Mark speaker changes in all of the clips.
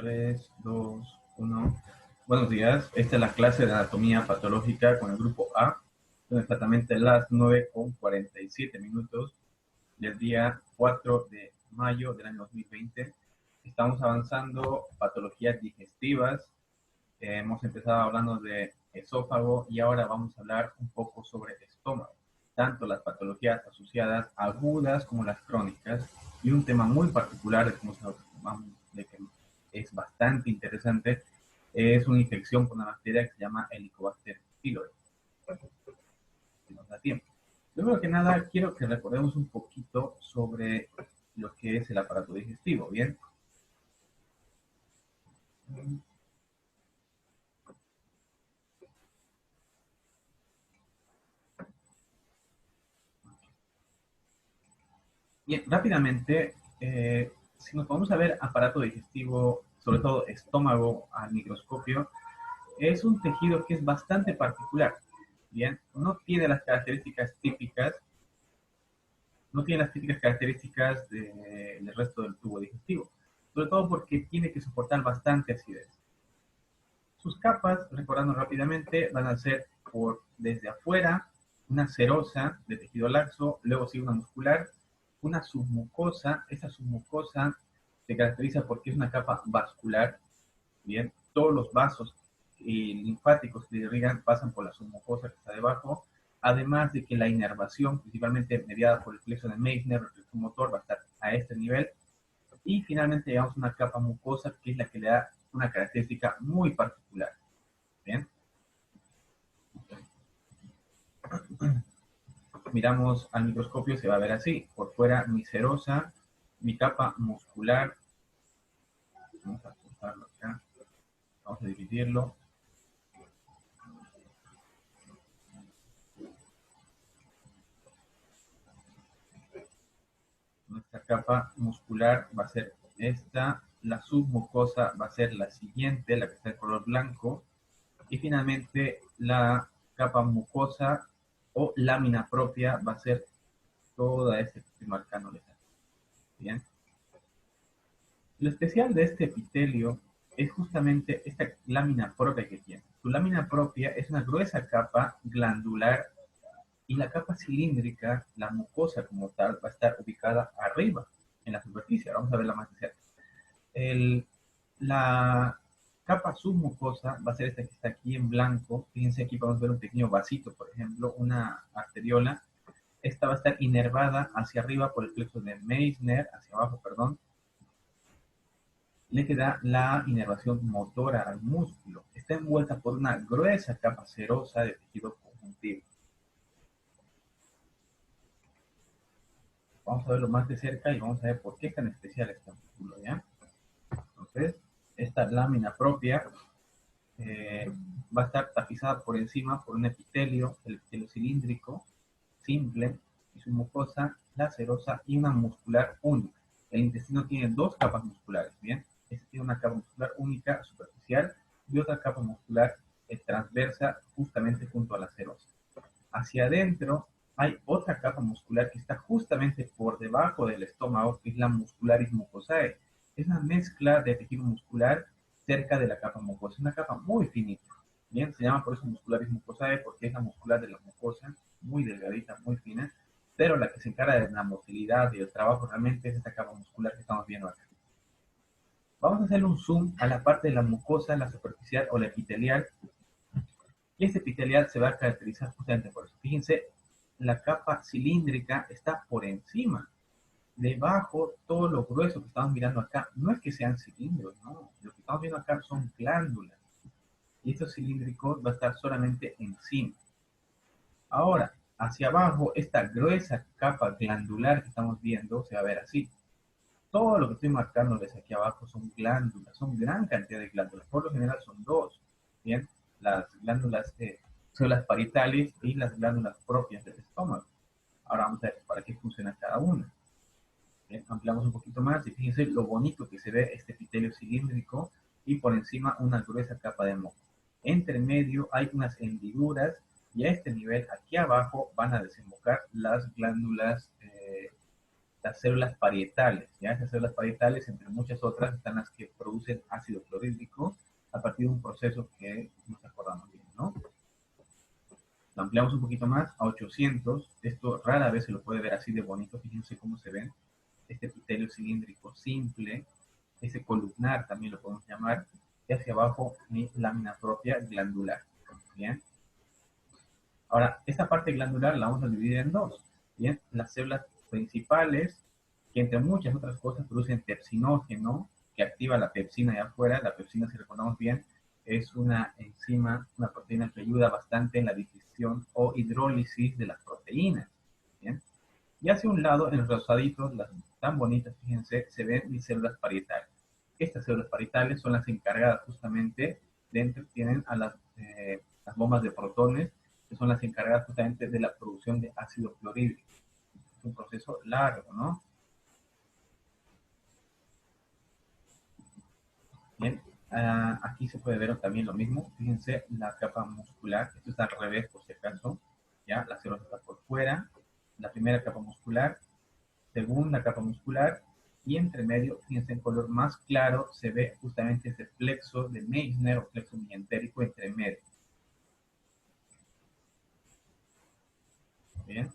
Speaker 1: 3, 2, 1. Buenos días. Esta es la clase de anatomía patológica con el grupo A. Son exactamente las 9:47 del día 4 de mayo del año 2020. Estamos avanzando patologías digestivas. Hemos empezado hablando de esófago y ahora vamos a hablar un poco sobre estómago, tanto las patologías asociadas agudas como las crónicas, y un tema muy particular de que es bastante interesante es una infección con una bacteria que se llama Helicobacter pylori. Si nos da tiempo. Primero que nada, quiero que recordemos un poquito sobre lo que es el aparato digestivo, ¿bien? Bien, rápidamente, si nos vamos a ver aparato digestivo, sobre todo estómago al microscopio, es un tejido que es bastante particular. Bien, no tiene las características típicas, no tiene las típicas características del resto del tubo digestivo, sobre todo porque tiene que soportar bastante acidez. Sus capas, recordando rápidamente, van a ser desde afuera una serosa de tejido laxo, luego sigue una muscular, una submucosa. Esa submucosa se caracteriza porque es una capa vascular. Bien, todos los vasos linfáticos que irrigan pasan por la submucosa que está debajo, además de que la inervación, principalmente mediada por el plexo de Meissner, el plexo motor, va a estar a este nivel. Y finalmente llegamos a una capa mucosa que es la que le da una característica muy particular. Bien. Miramos al microscopio, se va a ver así. Por fuera mi serosa, mi capa muscular. Vamos a cortarlo acá. Vamos a dividirlo. Nuestra capa muscular va a ser esta. La submucosa va a ser la siguiente, la que está de color blanco. Y finalmente la capa mucosa o lámina propia va a ser toda esta que estoy marcando. Bien. Lo especial de este epitelio es justamente esta lámina propia que tiene. Su lámina propia es una gruesa capa glandular y la capa cilíndrica, la mucosa como tal, va a estar ubicada arriba en la superficie. Ahora vamos a verla más de cerca. La capa submucosa va a ser esta que está aquí en blanco. Fíjense, aquí podemos ver un pequeño vasito, por ejemplo, una arteriola. Esta va a estar inervada hacia arriba por el plexo de Meissner, hacia abajo, perdón, le queda la inervación motora al músculo. Está envuelta por una gruesa capa serosa de tejido conjuntivo. Vamos a verlo más de cerca y vamos a ver por qué es tan especial este músculo, ¿ya? Entonces, esta lámina propia va a estar tapizada por encima por un epitelio, el epitelio cilíndrico, simple, y su mucosa, la serosa y una muscular única. El intestino tiene dos capas musculares, ¿bien? Este tiene una capa muscular única, superficial, y otra capa muscular transversa, justamente junto a la serosa. Hacia adentro hay otra capa muscular que está justamente por debajo del estómago, que es la muscularis mucosae. Es una mezcla de tejido muscular cerca de la capa mucosa, es una capa muy finita. Bien, se llama por eso muscularis mucosae, porque es la muscular de la mucosa, muy delgadita, muy fina, pero la que se encarga de la motilidad y el trabajo realmente es esta capa muscular que estamos viendo acá. Vamos a hacerle un zoom a la parte de la mucosa, la superficial o la epitelial, y este epitelial se va a caracterizar justamente por eso. Fíjense, la capa cilíndrica está por encima. Debajo, todo lo grueso que estamos mirando acá, no es que sean cilindros, no. Lo que estamos viendo acá son glándulas. Y estos cilíndricos va a estar solamente encima. Ahora, hacia abajo, esta gruesa capa glandular que estamos viendo se va a ver así. Todo lo que estoy marcando desde aquí abajo son glándulas, son gran cantidad de glándulas. Por lo general son dos. Bien, las glándulas son las parietales y las glándulas propias del estómago. Ahora vamos a ver para qué funciona cada una. Bien, ampliamos un poquito más y fíjense lo bonito que se ve este epitelio cilíndrico y por encima una gruesa capa de moco. Entre medio hay unas hendiduras y a este nivel, aquí abajo, van a desembocar las glándulas las células parietales. ¿Ya? Esas células parietales, entre muchas otras, están las que producen ácido clorhídrico a partir de un proceso que nos acordamos bien, ¿no? Lo ampliamos un poquito más a 800. Esto rara vez se lo puede ver así de bonito. Fíjense cómo se ven. Este epitelio cilíndrico simple, ese columnar también lo podemos llamar, y hacia abajo mi lámina propia glandular. Bien. Ahora, esta parte glandular la vamos a dividir en dos. Bien, las células principales, que entre muchas otras cosas producen pepsinógeno, que activa la pepsina de afuera. La pepsina, si recordamos bien, es una enzima, una proteína que ayuda bastante en la digestión o hidrólisis de las proteínas. Bien. Y hacia un lado, en los rosaditos, las tan bonitas, fíjense, se ven mis células parietales. Estas células parietales son las encargadas justamente tienen a las bombas de protones, que son las encargadas justamente de la producción de ácido clorhídrico. Es un proceso largo, ¿no? Bien, aquí se puede ver también lo mismo. Fíjense la capa muscular. Esto está al revés, por si acaso. Ya, la célula está por fuera. La primera capa muscular, segunda capa muscular, y entre medio, fíjense en color más claro, se ve justamente ese plexo de Meissner o plexo mientérico entre medio. Bien,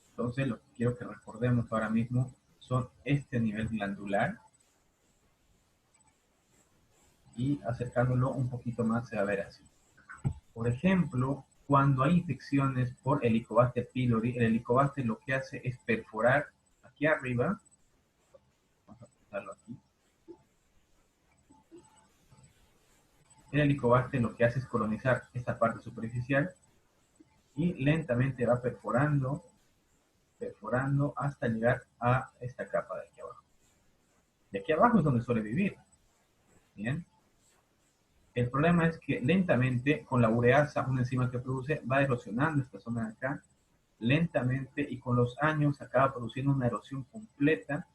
Speaker 1: entonces lo que quiero que recordemos ahora mismo son este nivel glandular, y acercándolo un poquito más se va a ver así. Por ejemplo, cuando hay infecciones por Helicobacter pylori, el Helicobacter lo que hace es perforar aquí arriba. Vamos a apuntarlo aquí. El Helicobacter lo que hace es colonizar esta parte superficial y lentamente va perforando hasta llegar a esta capa de aquí abajo. De aquí abajo es donde suele vivir. Bien. El problema es que lentamente, con la ureasa, una enzima que produce, va erosionando esta zona de acá, lentamente, y con los años acaba produciendo una erosión completa,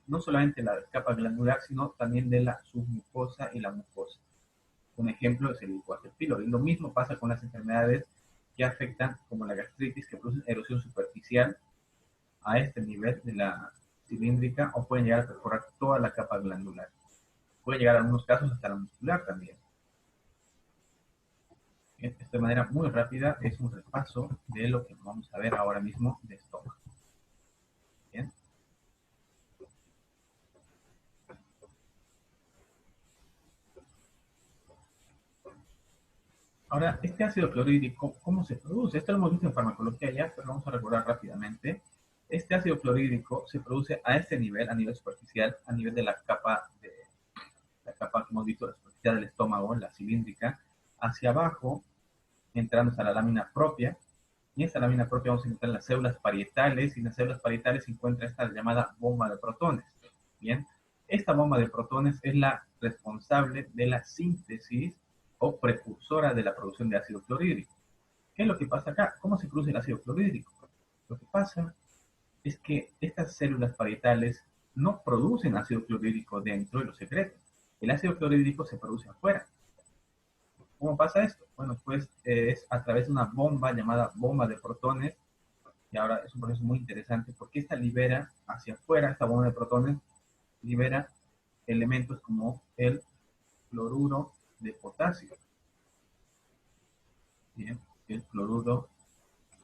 Speaker 1: no solamente la capa glandular, sino también de la submucosa y la mucosa. Un ejemplo es el Helicobacter pylori. Lo mismo pasa con las enfermedades que afectan, como la gastritis, que producen erosión superficial a este nivel de la cilíndrica, o pueden llegar a perforar toda la capa glandular. Puede llegar en algunos casos hasta la muscular también. Esto de manera muy rápida es un repaso de lo que vamos a ver ahora mismo de estómago. Bien. Ahora, este ácido clorhídrico, ¿cómo se produce? Esto lo hemos visto en farmacología ya, pero vamos a recordar rápidamente. Este ácido clorhídrico se produce a este nivel, a nivel superficial, a nivel de la capa que hemos visto, la superficial del estómago, la cilíndrica, hacia abajo, entrando hasta la lámina propia. Y en esta lámina propia vamos a encontrar las células parietales, y en las células parietales se encuentra esta llamada bomba de protones. Bien, esta bomba de protones es la responsable de la síntesis o precursora de la producción de ácido clorhídrico. ¿Qué es lo que pasa acá? ¿Cómo se produce el ácido clorhídrico? Lo que pasa es que estas células parietales no producen ácido clorhídrico dentro de los secretos. El ácido clorhídrico se produce afuera. ¿Cómo pasa esto? Bueno, pues es a través de una bomba llamada bomba de protones, y ahora es un proceso muy interesante porque esta libera hacia afuera, esta bomba de protones libera elementos como el cloruro de potasio. Bien, el cloruro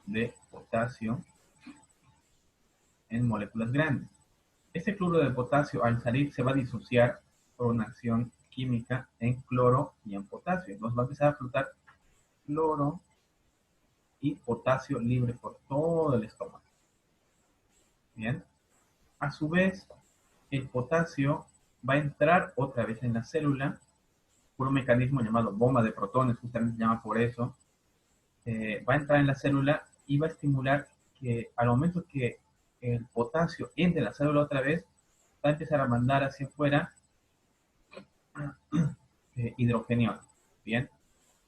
Speaker 1: de potasio en moléculas grandes. Este cloruro de potasio al salir se va a disociar por una acción química en cloro y en potasio. Entonces va a empezar a flotar cloro y potasio libre por todo el estómago. Bien, a su vez el potasio va a entrar otra vez en la célula por un mecanismo llamado bomba de protones, justamente se llama por eso. Va a entrar en la célula y va a estimular que al momento que el potasio entre en la célula otra vez, va a empezar a mandar hacia afuera hidrogenión. Bien,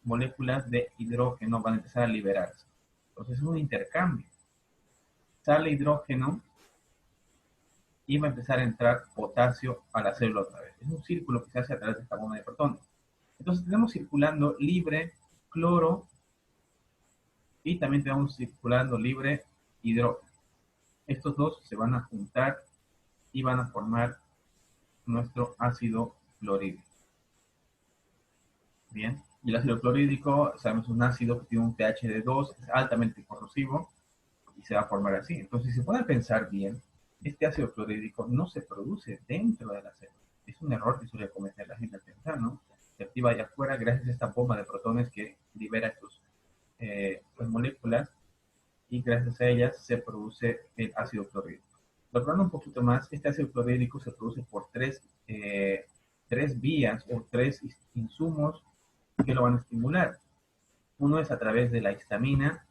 Speaker 1: moléculas de hidrógeno van a empezar a liberarse. Entonces es un intercambio. Sale hidrógeno y va a empezar a entrar potasio a la célula otra vez. Es un círculo que se hace a través de esta bomba de protones. Entonces tenemos circulando libre cloro, y también tenemos circulando libre hidrógeno. Estos dos se van a juntar y van a formar nuestro ácido clorhídrico. Bien, y el ácido clorhídrico, sabemos, es un ácido que tiene un pH de 2, es altamente corrosivo y se va a formar así. Entonces, si se puede pensar bien, este ácido clorhídrico no se produce dentro de la célula. Es un error que suele cometer la gente al pensar, ¿no? Se activa allá afuera gracias a esta bomba de protones que libera estas moléculas, y gracias a ellas se produce el ácido clorhídrico. Logrando un poquito más, este ácido clorhídrico se produce por tres vías o tres insumos que lo van a estimular. Uno es a través de la histamina,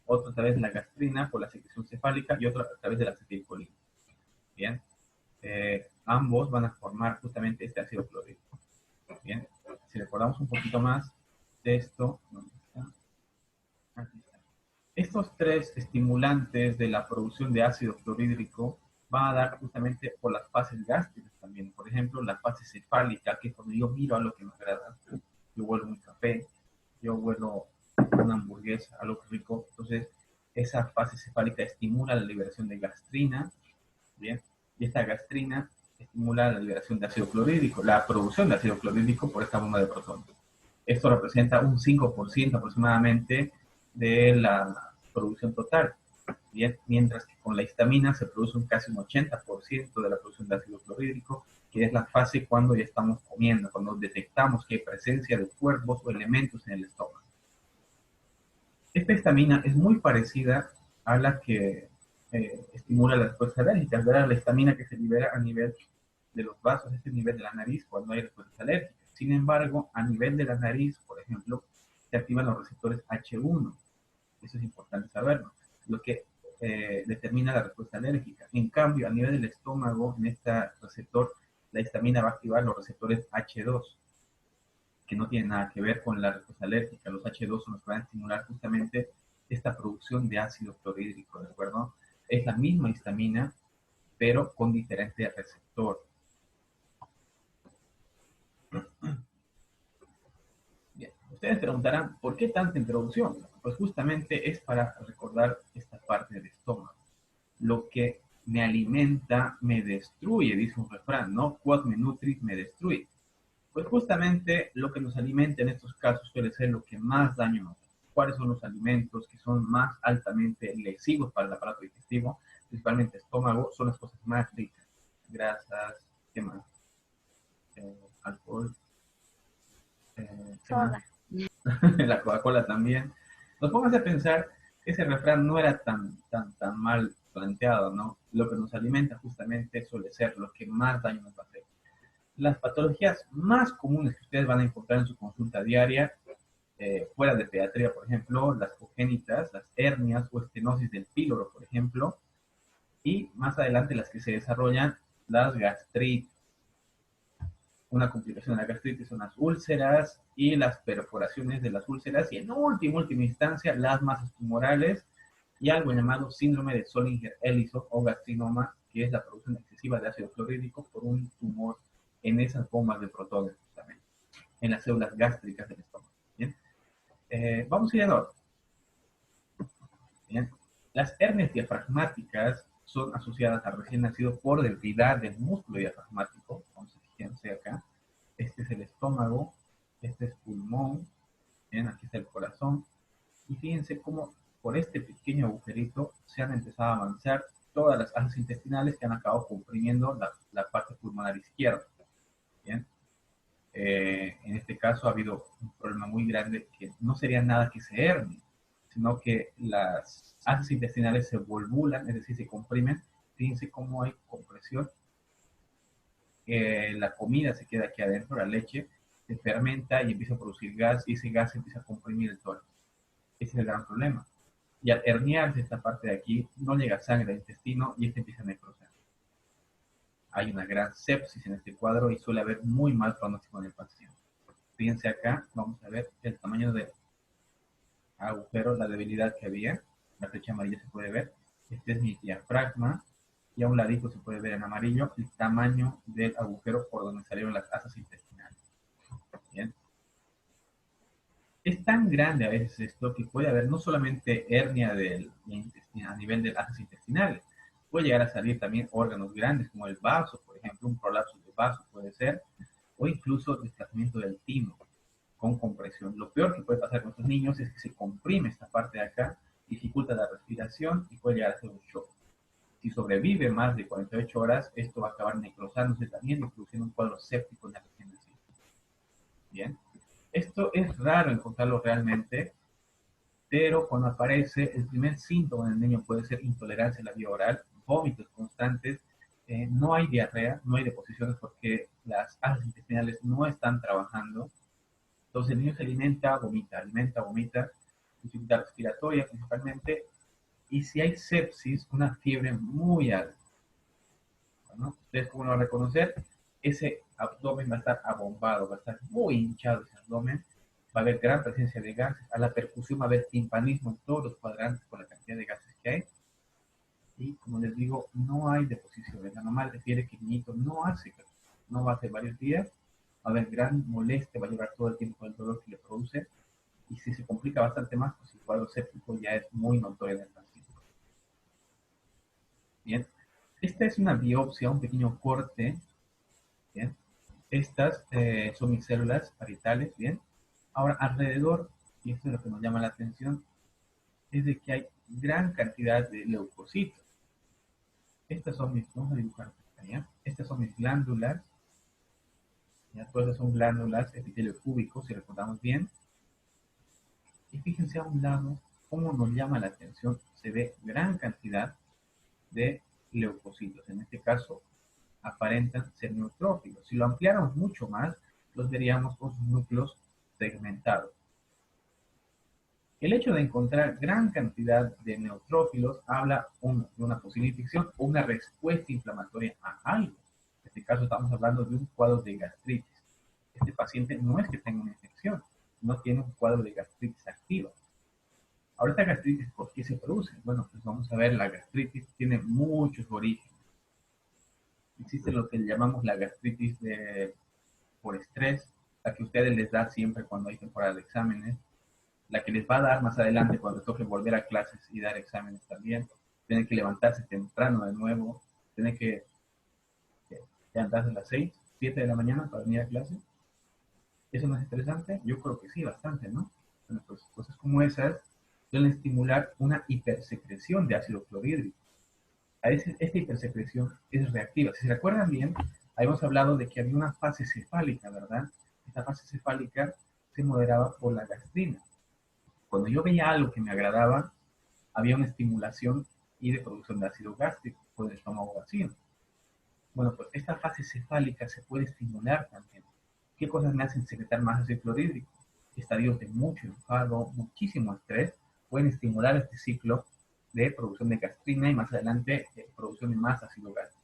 Speaker 1: otro a través de la gastrina por la secreción cefálica y otro a través de la acetilcolina. Bien, ambos van a formar justamente este ácido clorhídrico. Bien, si recordamos un poquito más de esto, ¿dónde está? Aquí está. Estos tres estimulantes de la producción de ácido clorhídrico van a dar justamente por las fases gástricas también. Por ejemplo, la fase cefálica, que es cuando yo miro a lo que me agrada. Yo huelo un café, yo huelo una hamburguesa, algo rico. Entonces, esa fase cefálica estimula la liberación de gastrina, ¿bien? Y esta gastrina estimula la liberación de ácido clorhídrico, la producción de ácido clorhídrico por esta bomba de protones. Esto representa un 5% aproximadamente de la producción total, ¿bien? Mientras que con la histamina se produce casi un 80% de la producción de ácido clorhídrico, que es la fase cuando ya estamos comiendo, cuando detectamos que hay presencia de cuerpos o elementos en el estómago. Esta histamina es muy parecida a la que estimula la respuesta alérgica, es la histamina que se libera a nivel de los vasos, es el nivel de la nariz cuando hay respuestas alérgicas. Sin embargo, a nivel de la nariz, por ejemplo, se activan los receptores H1. Eso es importante saberlo, lo que determina la respuesta alérgica. En cambio, a nivel del estómago, en este receptor, la histamina va a activar los receptores H2, que no tienen nada que ver con la respuesta alérgica. Los H2 son los que van a estimular justamente esta producción de ácido clorhídrico, ¿de acuerdo? Es la misma histamina, pero con diferente receptor. Bien, ustedes preguntarán, ¿por qué tanta introducción? Pues justamente es para recordar esta parte del estómago. Lo que me alimenta me destruye, dice un refrán, ¿no? Quod me nutrit me destruye. Pues justamente lo que nos alimenta en estos casos suele ser lo que más daño nos da. ¿Cuáles son los alimentos que son más altamente lesivos para el aparato digestivo? Principalmente estómago, son las cosas más ricas. Grasas, ¿qué más? Alcohol, ¿qué más? La Coca-Cola también. Nos pongas a pensar que ese refrán no era tan mal planteado, ¿no? Lo que nos alimenta justamente suele ser lo que más daño nos va a hacer. Las patologías más comunes que ustedes van a encontrar en su consulta diaria, fuera de pediatría, por ejemplo, las congénitas, las hernias o estenosis del píloro, por ejemplo, y más adelante las que se desarrollan, las gastritis. Una complicación de la gastritis son las úlceras y las perforaciones de las úlceras, y en última instancia, las masas tumorales y algo llamado síndrome de Zollinger-Ellison o gastrinoma, que es la producción excesiva de ácido clorhídrico por un tumor en esas bombas de protones, justamente, en las células gástricas del estómago. ¿Bien? Vamos a ir a orden. Bien. Las hernias diafragmáticas son asociadas al recién nacido por debilidad del músculo diafragmático. Entonces, fíjense acá. Este es el estómago, este es pulmón, bien, aquí está el corazón. Y fíjense cómo por este pequeño agujerito se han empezado a avanzar todas las asas intestinales que han acabado comprimiendo la parte pulmonar izquierda. Bien. En este caso ha habido un problema muy grande que no sería nada que se hernie, sino que las asas intestinales se volvulan, es decir, se comprimen. Fíjense cómo hay compresión. La comida se queda aquí adentro, la leche se fermenta y empieza a producir gas, y ese gas empieza a comprimir el tórax. Ese es el gran problema. Y al herniarse esta parte de aquí, no llega sangre al intestino y este empieza a necrosar. Hay una gran sepsis en este cuadro y suele haber muy mal pronóstico en el paciente. Fíjense acá, vamos a ver el tamaño del agujero, la debilidad que había. La flecha amarilla se puede ver. Este es mi diafragma. Y a un ladito se puede ver en amarillo el tamaño del agujero por donde salieron las asas intestinales. Bien. Es tan grande a veces esto que puede haber no solamente hernia del intestino a nivel de asas intestinales, Puede llegar a salir también órganos grandes como el vaso, por ejemplo, un prolapso de vaso puede ser, o incluso desplazamiento del timo con compresión. Lo peor que puede pasar con estos niños es que se comprime esta parte de acá, dificulta la respiración y puede llegar a ser un shock. Si sobrevive más de 48 horas, esto va a acabar necrosándose también y produciendo un cuadro séptico en la región del sitio. Bien, esto es raro encontrarlo realmente, pero cuando aparece, el primer síntoma en el niño puede ser intolerancia a la vía oral, vómitos constantes, no hay diarrea, no hay deposiciones porque las asas intestinales no están trabajando. Entonces el niño se alimenta, vomita, dificultad respiratoria principalmente, y si hay sepsis, una fiebre muy alta. ¿No? Ustedes, ¿cómo lo van a reconocer? Ese abdomen va a estar abombado, va a estar muy hinchado ese abdomen, va a haber gran presencia de gases, a la percusión va a haber timpanismo en todos los cuadrantes por la cantidad de gases que hay, y como les digo, no hay deposiciones. La mamá refiere que el niñito no hace, no va a hacer varios días, va a haber gran molestia, va a llevar todo el tiempo el dolor que le produce, y si se complica bastante más, pues el cuadro séptico ya es muy notorio en el paciente. Bien, esta es una biopsia, un pequeño corte. Bien, estas son mis células parietales. Bien, ahora alrededor, y esto es lo que nos llama la atención, es de que hay gran cantidad de leucocitos. Estas son mis, vamos a dibujar, ¿ya? Estas son mis glándulas, ¿ya? Todas estas son glándulas, epitelio cúbico, si recordamos bien. Y fíjense a un lado cómo nos llama la atención, se ve gran cantidad de leucocitos. En este caso, aparentan ser neutrófilos. Si lo ampliáramos mucho más, los veríamos con sus núcleos segmentados. El hecho de encontrar gran cantidad de neutrófilos habla de una posible infección o una respuesta inflamatoria a algo. En este caso estamos hablando de un cuadro de gastritis. Este paciente no es que tenga una infección, no tiene un cuadro de gastritis activa. Ahora, esta gastritis, ¿por qué se produce? Bueno, pues vamos a ver, la gastritis tiene muchos orígenes. Existe lo que llamamos la gastritis por estrés, la que a ustedes les da siempre cuando hay temporada de exámenes, la que les va a dar más adelante cuando toque volver a clases y dar exámenes también, tienen que levantarse temprano de nuevo, tienen que levantarse a las 6, 7 de la mañana para venir a clase. ¿Eso no es interesante? Yo creo que sí, bastante, ¿no? Bueno, pues cosas como esas suelen estimular una hipersecreción de ácido clorhídrico. Esta hipersecreción es reactiva. Si se recuerdan bien, habíamos hablado de que había una fase cefálica, ¿verdad? Esta fase cefálica se moderaba por la gastrina. Cuando yo veía algo que me agradaba, había una estimulación y de producción de ácido gástrico por el estómago vacío. Bueno, pues esta fase cefálica se puede estimular también. ¿Qué cosas me hacen secretar más ácido clorhídrico? Estadios de mucho enfado, muchísimo estrés, pueden estimular este ciclo de producción de gastrina y más adelante producción de más ácido gástrico.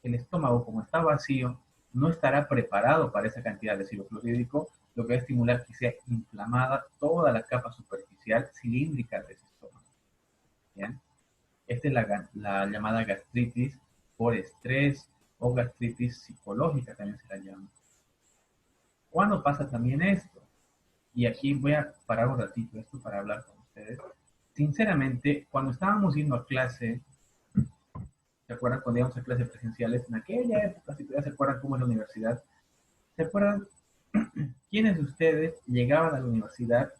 Speaker 1: El estómago, como está vacío, no estará preparado para esa cantidad de ácido clorhídrico, lo que va a estimular que sea inflamada toda la capa superficial cilíndrica de ese estómago. ¿Bien? Esta es la llamada gastritis por estrés o gastritis psicológica, también se la llama. ¿Cuándo pasa también esto? Y aquí voy a parar un ratito esto para hablar con ustedes. Sinceramente, cuando estábamos yendo a clase, ¿se acuerdan cuando íbamos a clases presenciales? En aquella época, si todavía se acuerdan cómo es la universidad, ¿se acuerdan quiénes de ustedes llegaban a la universidad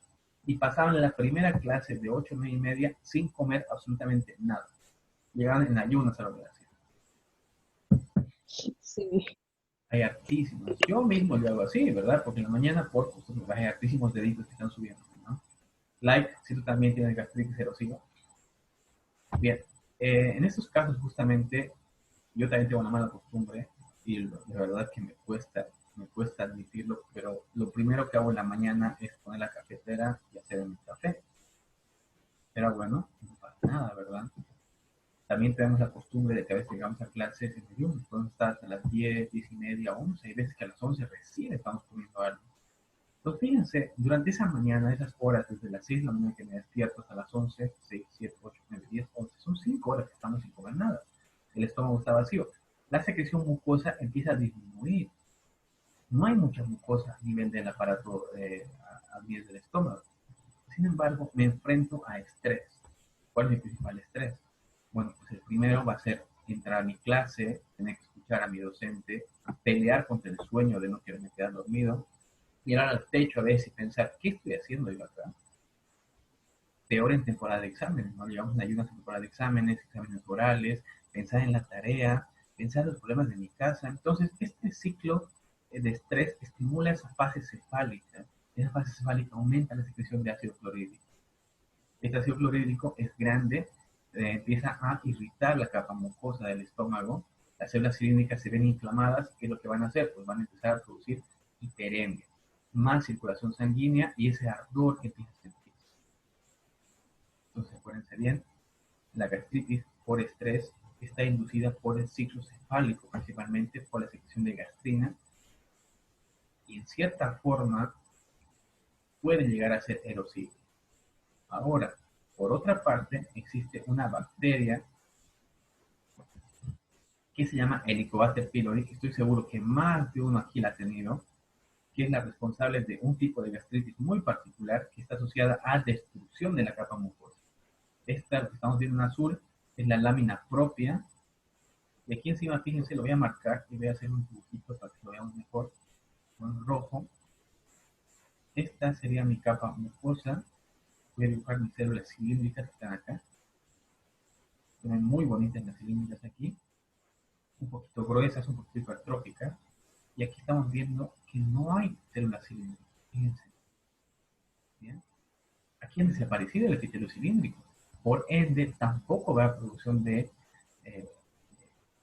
Speaker 1: y pasaban la primera clase de 8 9 y media sin comer absolutamente nada? Llegaban en ayunas a la universidad.
Speaker 2: Sí.
Speaker 1: Hay hartísimos. Yo mismo lo hago así, ¿verdad? Porque en la mañana, por costumbre, hay hartísimos deditos que están subiendo, ¿no? Like, si tú también tienes gastritis erosiva. Bien, en estos casos justamente yo también tengo una mala costumbre y la verdad que me cuesta admitirlo, pero lo primero que hago en la mañana es poner la cafetera y hacer mi café. Pero bueno, no pasa nada, ¿verdad? También tenemos la costumbre de que a veces llegamos a clases en ayuno, podemos estar hasta las 10, 10 y media, 11, hay veces que a las 11 recién estamos comiendo algo. Entonces fíjense, durante esa mañana, esas horas, desde las 6 de la mañana que me despierto hasta las 11, 6, 7, 8, 9, 10, 11, son 5 horas que estamos sin comer nada. El estómago está vacío. La secreción mucosa empieza a disminuir. No hay mucha mucosa a nivel del aparato, a nivel del estómago. Sin embargo, me enfrento a estrés. ¿Cuál es mi principal estrés? Bueno, pues el primero va a ser entrar a mi clase, tener que escuchar a mi docente, pelear contra el sueño de no quererme quedar dormido, mirar al techo a veces y pensar, ¿qué estoy haciendo yo acá? Peor en temporada de exámenes, ¿no? Llevamos en ayunas en temporada de exámenes, exámenes orales, pensar en la tarea, pensar en los problemas de mi casa. Entonces, este ciclo de estrés estimula esa fase cefálica. Esa fase cefálica aumenta la secreción de ácido clorhídrico. Este ácido clorhídrico es grande, empieza a irritar la capa mucosa del estómago, las células cilíndricas se ven inflamadas, ¿qué es lo que van a hacer? Pues van a empezar a producir hiperemia, más circulación sanguínea y ese ardor que empieza a sentir. Entonces, acuérdense bien, la gastritis por estrés está inducida por el ciclo cefálico, principalmente por la secreción de gastrina, y en cierta forma puede llegar a ser erosivo. Ahora, por otra parte, existe una bacteria que se llama Helicobacter pylori, que estoy seguro que más de uno aquí la ha tenido, que es la responsable de un tipo de gastritis muy particular que está asociada a destrucción de la capa mucosa. Esta, lo que estamos viendo en azul, es la lámina propia. Y aquí encima, fíjense, lo voy a marcar y voy a hacer un dibujito para que lo veamos mejor con rojo. Esta sería mi capa mucosa. Voy a dibujar mis células cilíndricas que están acá. Se ven muy bonitas las cilíndricas aquí. Un poquito gruesas, un poquito hipertróficas. Y aquí estamos viendo que no hay células cilíndricas. Fíjense. ¿Bien? Aquí han desaparecido el epitelio cilíndrico. Por ende, tampoco va a producción de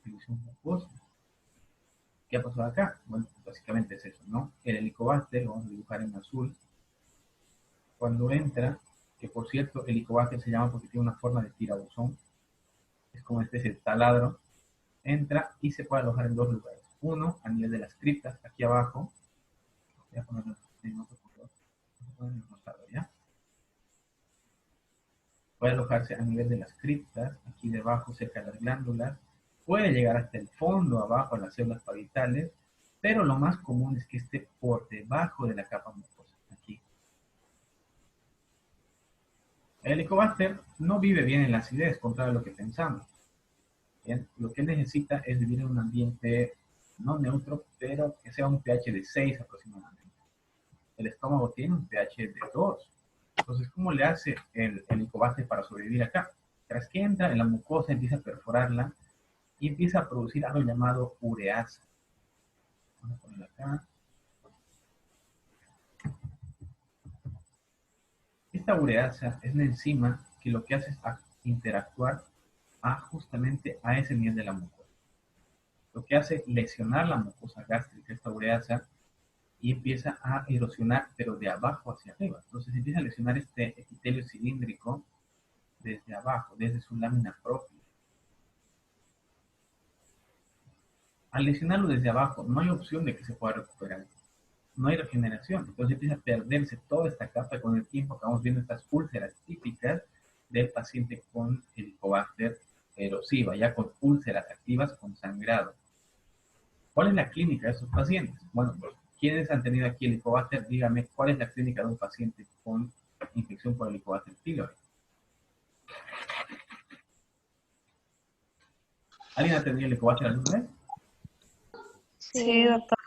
Speaker 1: división mucosa. ¿Qué ha pasado acá? Bueno, básicamente es eso, ¿no? El helicobacter, lo vamos a dibujar en azul, cuando entra, que por cierto, el helicobacter se llama porque tiene una forma de tirabuzón, es como una especie de taladro, entra y se puede alojar en dos lugares. Uno, a nivel de las criptas, aquí abajo, voy a ponerlo en otro color, en el rosado, ¿ya? Puede alojarse a nivel de las criptas, aquí debajo, cerca de las glándulas, puede llegar hasta el fondo, abajo, a las células parietales, pero lo más común es que esté por debajo de la capa mucosa, aquí. El helicobacter no vive bien en la acidez, contrario a lo que pensamos. Bien, lo que él necesita es vivir en un ambiente no neutro, pero que sea un pH de 6 aproximadamente. El estómago tiene un pH de 2. Entonces, ¿cómo le hace el helicobacter para sobrevivir acá? Tras que entra en la mucosa, empieza a perforarla y empieza a producir algo llamado ureasa. Vamos a ponerlo acá. Esta ureasa es la enzima que lo que hace es interactuar justamente a ese nivel de la mucosa. Lo que hace es lesionar la mucosa gástrica, esta ureasa, y empieza a erosionar, pero de abajo hacia arriba. Entonces empieza a lesionar este epitelio cilíndrico desde abajo, desde su lámina propia. Al lesionarlo desde abajo, no hay opción de que se pueda recuperar. No hay regeneración. Entonces empieza a perderse toda esta capa. Con el tiempo acabamos viendo estas úlceras típicas del paciente con helicobacter erosiva, ya con úlceras activas con sangrado. ¿Cuál es la clínica de esos pacientes? Bueno, pues, ¿quiénes han tenido aquí helicobacter? Dígame, ¿cuál es la clínica de un paciente con infección por helicobacter pylori? ¿Alguien ha tenido helicobacter alguna vez?
Speaker 2: Sí, doctor.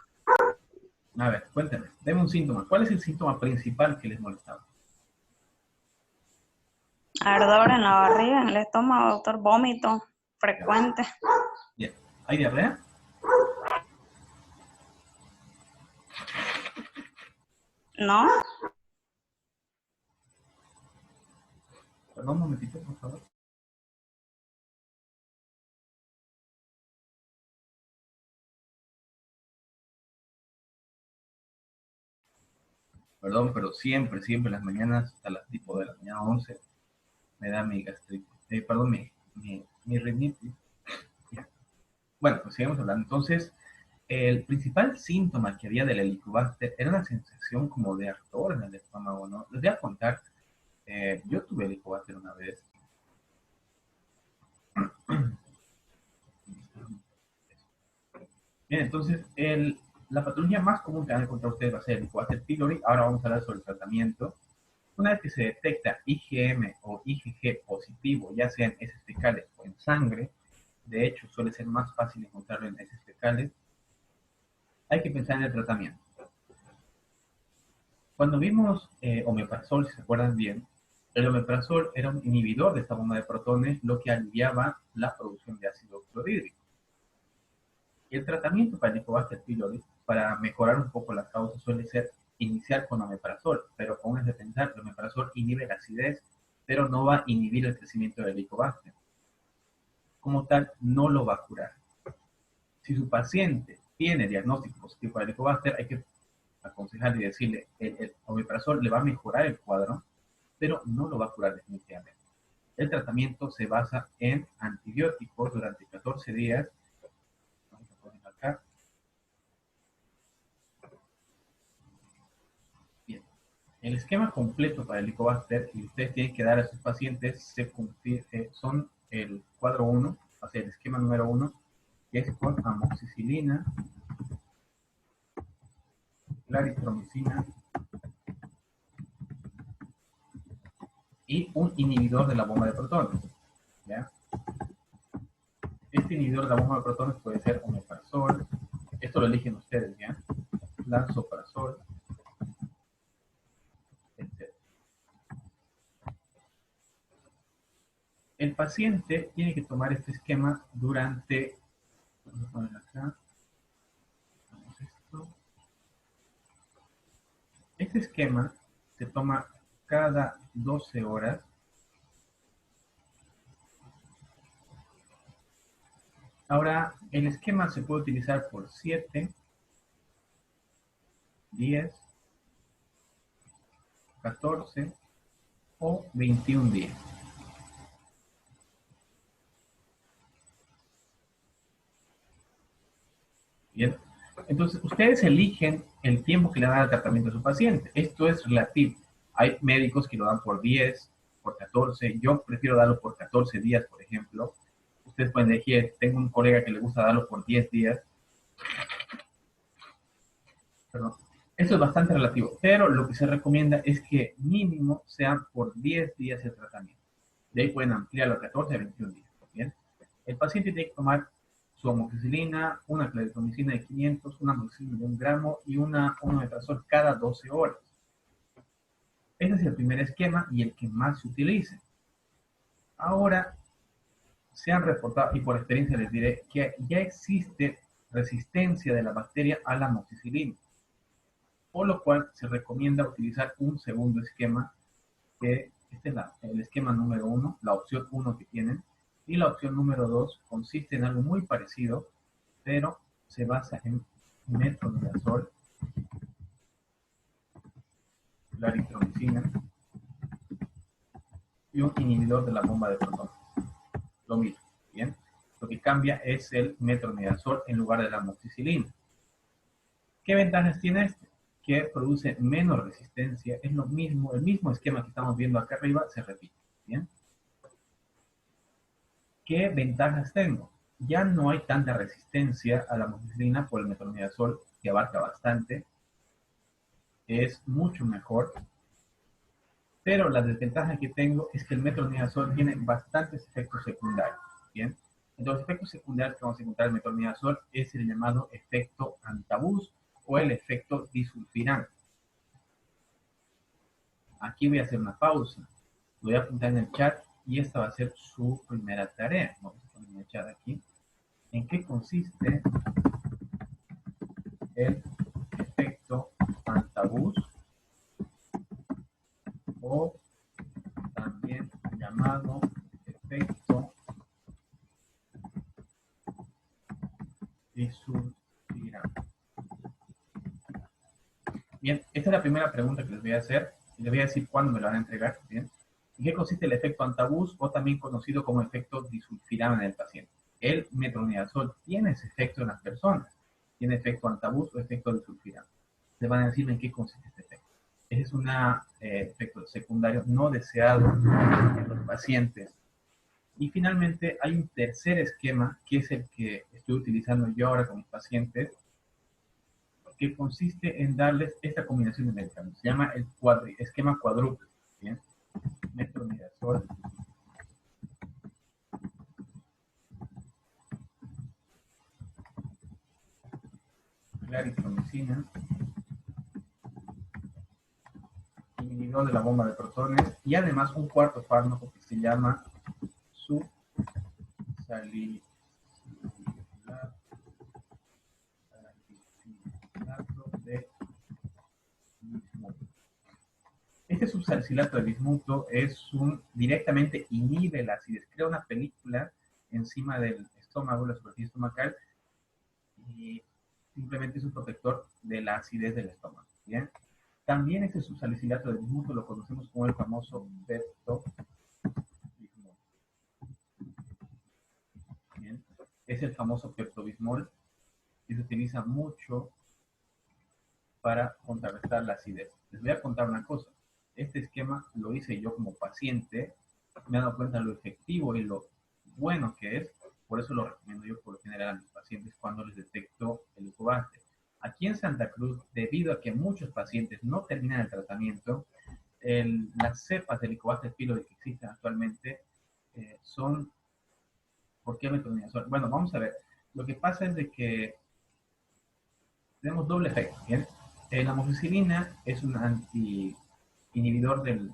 Speaker 1: A ver, cuéntame, deme un síntoma. ¿Cuál es el síntoma principal que les molestaba?
Speaker 2: Ardor en la barriga, en el estómago, doctor. Vómito frecuente.
Speaker 1: Bien. ¿Hay diarrea?
Speaker 2: ¿No?
Speaker 1: Perdón, un momentito, por favor. Perdón, pero siempre, siempre en las mañanas, a las tipo de la mañana 11, me da mi gastritis. Perdón, mi rinitis. Bueno, pues sigamos hablando. Entonces, el principal síntoma que había del helicobacter era una sensación como de ardor en el estómago, ¿no? Les voy a contar, yo tuve helicobacter una vez. Bien, entonces, la patología más común que van a encontrar ustedes va a ser el Helicobacter pylori. Ahora vamos a hablar sobre el tratamiento. Una vez que se detecta IgM o IgG positivo, ya sea en heces fecales o en sangre, de hecho suele ser más fácil encontrarlo en heces fecales, hay que pensar en el tratamiento. Cuando vimos omeprazol, si se acuerdan bien, el omeprazol era un inhibidor de esta bomba de protones, lo que aliviaba la producción de ácido clorhídrico. Y el tratamiento para Helicobacter pylori, para mejorar un poco la causa, suele ser iniciar con omeprazol, pero pónganse a pensar que el omeprazol inhibe la acidez, pero no va a inhibir el crecimiento del Helicobacter. Como tal, no lo va a curar. Si su paciente tiene diagnóstico positivo para Helicobacter, hay que aconsejar y decirle, el omeprazol le va a mejorar el cuadro, pero no lo va a curar definitivamente. El tratamiento se basa en antibióticos durante 14 días. Vamos a poner acá. Bien. El esquema completo para el Helicobacter que ustedes tienen que dar a sus pacientes son el cuadro 1, o sea, el esquema número 1, que es con amoxicilina, claritromicina y un inhibidor de la bomba de protones. ¿Ya? Este inhibidor de la bomba de protones puede ser omeprazol, esto lo eligen ustedes, ¿ya? Lansoprazol, etc. El paciente tiene que tomar este esquema durante, vamos a poner acá, este esquema se toma cada 12 horas. Ahora, el esquema se puede utilizar por 7, 10, 14 o 21 días. Bien, entonces ustedes eligen el tiempo que le dan al tratamiento a su paciente. Esto es relativo. Hay médicos que lo dan por 10, por 14. Yo prefiero darlo por 14 días, por ejemplo. Ustedes pueden elegir, tengo un colega que le gusta darlo por 10 días. Perdón. Esto es bastante relativo, pero lo que se recomienda es que mínimo sean por 10 días el tratamiento. De ahí pueden ampliarlo a 14 a 21 días. ¿Bien? El paciente tiene que tomar su amoxicilina, una claritromicina de 500, una amoxicilina de 1 gramo y una omeprazol cada 12 horas. Ese es el primer esquema y el que más se utiliza. Ahora, se han reportado, y por experiencia les diré, que ya existe resistencia de la bacteria a la amoxicilina, por lo cual se recomienda utilizar un segundo esquema, que este es el esquema número 1, la opción 1 que tienen, y la opción número 2 consiste en algo muy parecido, pero se basa en metronidazol, claritromicina y un inhibidor de la bomba de protones. Lo mismo, ¿bien? Lo que cambia es el metronidazol en lugar de la amoxicilina. ¿Qué ventajas tiene este? Que produce menos resistencia, es lo mismo, el mismo esquema que estamos viendo acá arriba se repite, ¿bien? ¿Qué ventajas tengo? Ya no hay tanta resistencia a la amoxicilina por el metronidazol, que abarca bastante, es mucho mejor, pero la desventaja que tengo es que el metronidazol tiene bastantes efectos secundarios, ¿bien? Entre los efectos secundarios que vamos a encontrar en el metronidazol es el llamado efecto antabús o el efecto disulfirán. Aquí voy a hacer una pausa, lo voy a apuntar en el chat y esta va a ser su primera tarea. Vamos a poner en el chat aquí. ¿En qué consiste el efecto antabús o también llamado efecto disulfirán? Bien, esta es la primera pregunta que les voy a hacer y les voy a decir cuándo me lo van a entregar. Bien, ¿en qué consiste el efecto antabús o también conocido como efecto disulfirán en el paciente? El metronidazol tiene ese efecto en las personas, tiene efecto antabús o efecto disulfirán. Les van a decir en qué consiste este efecto. Ese es un efecto secundario no deseado en los pacientes. Y finalmente hay un tercer esquema, que es el que estoy utilizando yo ahora con mis pacientes, que consiste en darles esta combinación de medicamentos. Se llama el esquema cuádruple. Bien, metronidazol, claritromicina, inhibidor de la bomba de protones, y además un cuarto fármaco que se llama subsalicilato de bismuto. Este subsalicilato de bismuto directamente inhibe la acidez, crea una película encima del estómago, la superficie estomacal, y simplemente es un protector de la acidez del estómago. ¿Bien? También este subsalicilato de bismuto lo conocemos como el famoso peptobismol. ¿Bien? Es el famoso peptobismol que se utiliza mucho para contrarrestar la acidez. Les voy a contar una cosa. Este esquema lo hice yo como paciente, me he dado cuenta de lo efectivo y lo bueno que es, por eso lo recomiendo yo por lo general a mis pacientes cuando les detecto el Helicobacter. Aquí en Santa Cruz, debido a que muchos pacientes no terminan el tratamiento, las cepas de Helicobacter pylori que existen actualmente son... ¿Por qué metronidazol? Bueno, vamos a ver. Lo que pasa es de que tenemos doble efecto. ¿Bien? La amoxicilina es un anti-inhibidor del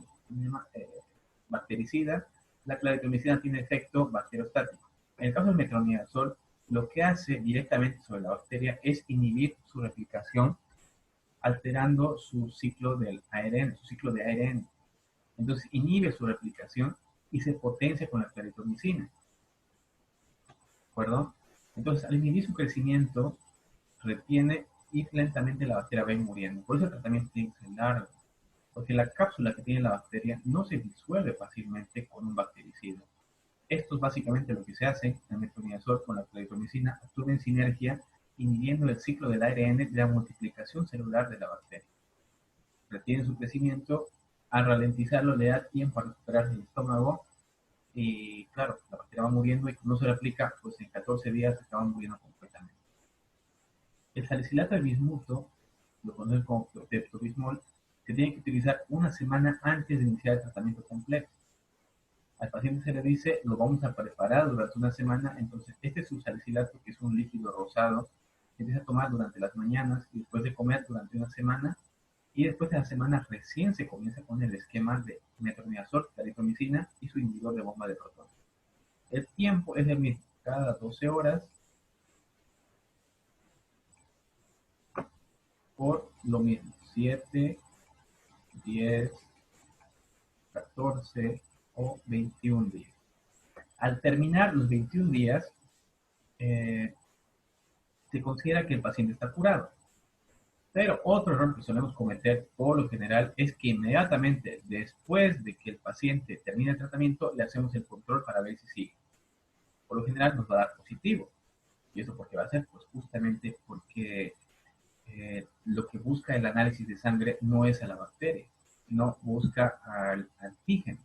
Speaker 1: bactericida. La claritromicina tiene efecto bacteriostático. En el caso del metronidazol, lo que hace directamente sobre la bacteria es inhibir su replicación, alterando su ciclo del ARN, su ciclo de ARN. Entonces inhibe su replicación y se potencia con la claritromicina. ¿De acuerdo? Entonces, al inhibir su crecimiento, retiene y lentamente la bacteria va a ir muriendo. Por eso el tratamiento tiene que ser largo, porque la cápsula que tiene la bacteria no se disuelve fácilmente con un bactericida. Esto es básicamente lo que se hace. El metronidazol con la claritromicina actúa en sinergia, inhibiendo el ciclo del ARN de la multiplicación celular de la bacteria. Retiene su crecimiento, al ralentizarlo le da tiempo a recuperarse el estómago y claro, la bacteria va muriendo y como no se replica, pues en 14 días acaba muriendo completamente. El salicilato de bismuto, lo conocen como peptobismol, se tiene que utilizar una semana antes de iniciar el tratamiento completo. Al paciente se le dice, lo vamos a preparar durante una semana, entonces este subsalicilato, que es un líquido rosado, se empieza a tomar durante las mañanas y después de comer durante una semana, y después de la semana recién se comienza con el esquema de metronidazol, claritromicina y su inhibidor de bomba de protones. El tiempo es el mismo, cada 12 horas por lo mismo, 7, 10, 14 o 21 días. Al terminar los 21 días, se considera que el paciente está curado. Pero otro error que solemos cometer por lo general es que inmediatamente después de que el paciente termine el tratamiento, le hacemos el control para ver si sigue. Por lo general nos va a dar positivo. ¿Y eso por qué va a ser? Pues justamente porque lo que busca el análisis de sangre no es a la bacteria, sino busca al antígeno.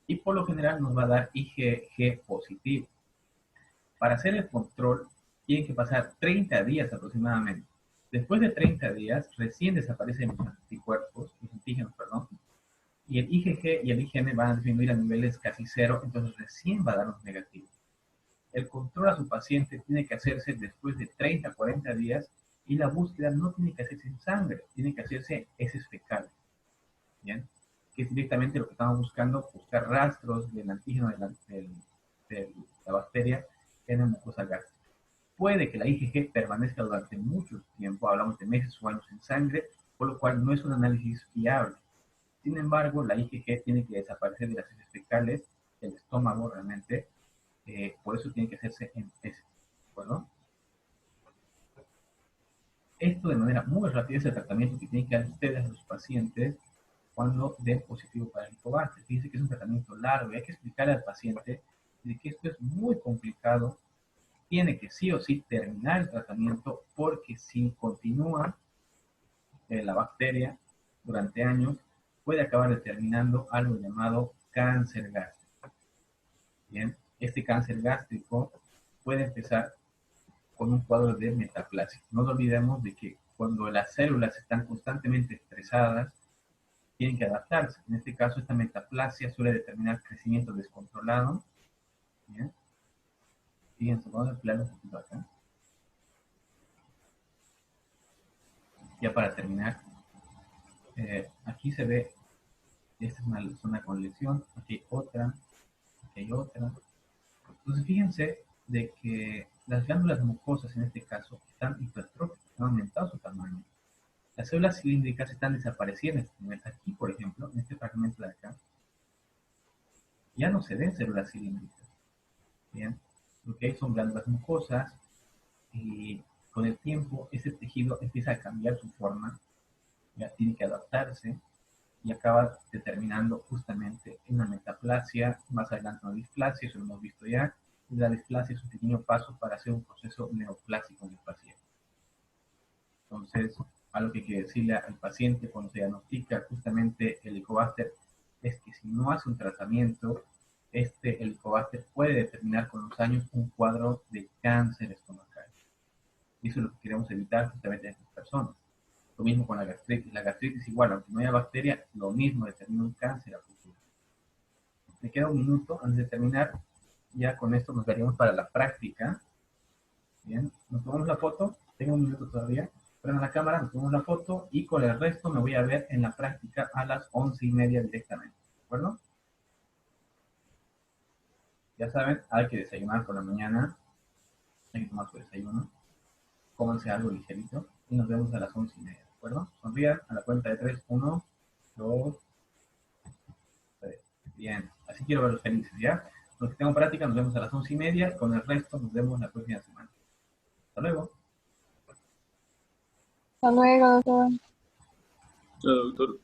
Speaker 1: Y por lo general nos va a dar IgG positivo. Para hacer el control, tienen que pasar 30 días aproximadamente. Después de 30 días, recién desaparecen los anticuerpos, los antígenos, perdón, y el IgG y el IgM van a disminuir a niveles casi cero, entonces recién va a darnos negativo. El control a su paciente tiene que hacerse después de 30 a 40 días y la búsqueda no tiene que hacerse en sangre, tiene que hacerse heces fecales. ¿Bien? Que es directamente lo que estamos buscando, buscar rastros del antígeno de la bacteria en la mucosa gástrica. Puede que la IgG permanezca durante mucho tiempo, hablamos de meses o años en sangre, por lo cual no es un análisis fiable. Sin embargo, la IgG tiene que desaparecer de las heces fecales, del estómago realmente, por eso tiene que hacerse en heces. ¿Bueno? Esto de manera muy rápida es el tratamiento que tienen que dar ustedes a los pacientes cuando den positivo para el Helicobacter. Fíjense que es un tratamiento largo y hay que explicarle al paciente de que esto es muy complicado, tiene que sí o sí terminar el tratamiento porque si continúa la bacteria durante años puede acabar determinando algo llamado cáncer gástrico. Bien, este cáncer gástrico puede empezar con un cuadro de metaplasia. No nos olvidemos de que cuando las células están constantemente estresadas, tienen que adaptarse. En este caso, esta metaplasia suele determinar crecimiento descontrolado. ¿Bien? Fíjense, vamos a emplear un poquito acá. Ya para terminar, aquí se ve, esta es una zona con lesión, aquí hay otra. Entonces fíjense de que las glándulas mucosas en este caso están hipertróficas, han aumentado su tamaño. Las células cilíndricas están desapareciendo en este nivel. Aquí, por ejemplo, en este fragmento de acá, ya no se ven células cilíndricas. Bien, lo que hay son glándulas mucosas y con el tiempo ese tejido empieza a cambiar su forma, ya tiene que adaptarse y acaba determinando justamente una metaplasia, más adelante una displasia, eso lo hemos visto ya, y la displasia es un pequeño paso para hacer un proceso neoplásico en el paciente. Entonces, algo que hay que decirle al paciente cuando se diagnostica justamente el Helicobacter es que si no hace un tratamiento, este Helicobacter puede determinar con los años un cuadro de cáncer estomacal. Y eso es lo que queremos evitar justamente en estas personas. Lo mismo con la gastritis. La gastritis igual, aunque no haya bacteria, lo mismo determina un cáncer a futuro. Me queda un minuto antes de terminar. Ya con esto nos daríamos para la práctica. Bien, nos tomamos la foto. Tengo un minuto todavía. Prendo la cámara, nos tomamos la foto y con el resto me voy a ver en la práctica a las 11:30 directamente. ¿De acuerdo? Ya saben, hay que desayunar por la mañana. Hay que tomar su desayuno. Cómanse algo ligerito y nos vemos a las 11:30, ¿de acuerdo? Sonrían a la cuenta de 3, 1, 2, 3. Bien, así quiero verlos felices, ¿ya? Los que tengo práctica nos vemos a las 11:30, con el resto nos vemos la próxima semana. Hasta luego.
Speaker 3: Hasta luego, doctor.
Speaker 4: Chao, doctor.